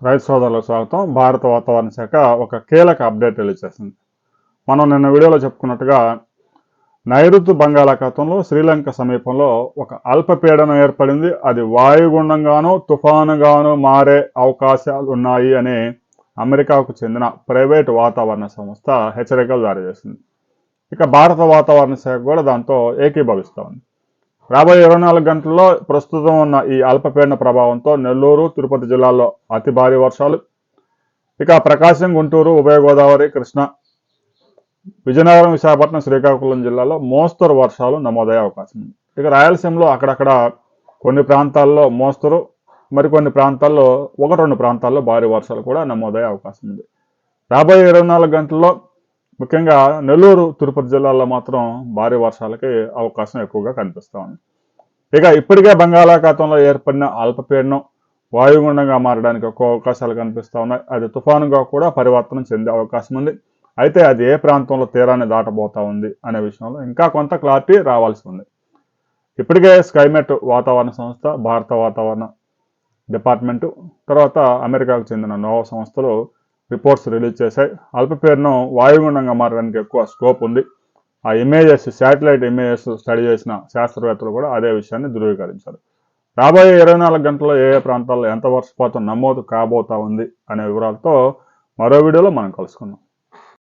రైతు సోదరులకు స్వాగతం. భారత వాతావరణ శాఖ ఒక కీలక అప్డేట్ రిలీజ్ చేసింది. మనం నిన్న వీడియోలో చెప్పుకున్నట్టుగా నైరుతి బంగాళాఖాతంలో శ్రీలంక సమీపంలో ఒక అల్పపీడనం ఏర్పడింది. అది వాయుగుండంగానూ తుఫానుగాను మారే అవకాశాలు ఉన్నాయి అని అమెరికాకు చెందిన ప్రైవేటు వాతావరణ సంస్థ హెచ్చరికలు జారీ చేసింది. ఇక భారత వాతావరణ శాఖ కూడా దాంతో ఏకీభవిస్తూ ఉంది. రాబోయే 24 గంటల్లో ప్రస్తుతం ఉన్న ఈ అల్పపీడన ప్రభావంతో నెల్లూరు, తిరుపతి జిల్లాల్లో అతి భారీ వర్షాలు, ఇక ప్రకాశం, గుంటూరు, ఉభయ గోదావరి, కృష్ణా, విజయనగరం, విశాఖపట్నం, శ్రీకాకుళం జిల్లాలో మోస్తరు వర్షాలు నమోదయ్యే అవకాశం ఉంది. ఇక రాయలసీమలో అక్కడక్కడ కొన్ని ప్రాంతాల్లో మోస్తరు, మరికొన్ని ప్రాంతాల్లో 1-2 ప్రాంతాల్లో భారీ వర్షాలు కూడా నమోదయ్యే అవకాశం ఉంది. రాబోయే 24 గంటల్లో ముఖ్యంగా నెల్లూరు, తిరుపతి జిల్లాల్లో మాత్రం భారీ వర్షాలకి అవకాశం ఎక్కువగా కనిపిస్తూ ఉంది. ఇక ఇప్పటికే బంగాళాఖాతంలో ఏర్పడిన అల్పపీడనం వాయుగుండంగా మారడానికి ఎక్కువ అవకాశాలు కనిపిస్తూ ఉన్నాయి. అది తుఫానుగా కూడా పరివర్తనం చెందే అవకాశం ఉంది. అయితే అది ఏ ప్రాంతంలో తీరాన్ని దాటబోతా ఉంది అనే విషయంలో ఇంకా కొంత క్లారిటీ రావాల్సి ఉంది. ఇప్పటికే స్కైమెట్ వాతావరణ సంస్థ, భారత వాతావరణ డిపార్ట్మెంటు, తర్వాత అమెరికాకు చెందిన నోవా సంస్థలు రిపోర్ట్స్ రిలీజ్ చేశాయి. అల్పపీడనం వాయుగుండంగా మారడానికి ఎక్కువ స్కోప్ ఉంది. ఆ ఇమేజెస్, శాటిలైట్ ఇమేజెస్ స్టడీ చేసిన శాస్త్రవేత్తలు కూడా అదే విషయాన్ని ధృవీకరించారు. రాబోయే 24 గంటల్లో ఏ ప్రాంతాల్లో ఎంత వర్షపాతం నమోదు కాబోతా ఉంది అనే వివరాలతో మరో వీడియోలో మనం కలుసుకుందాం.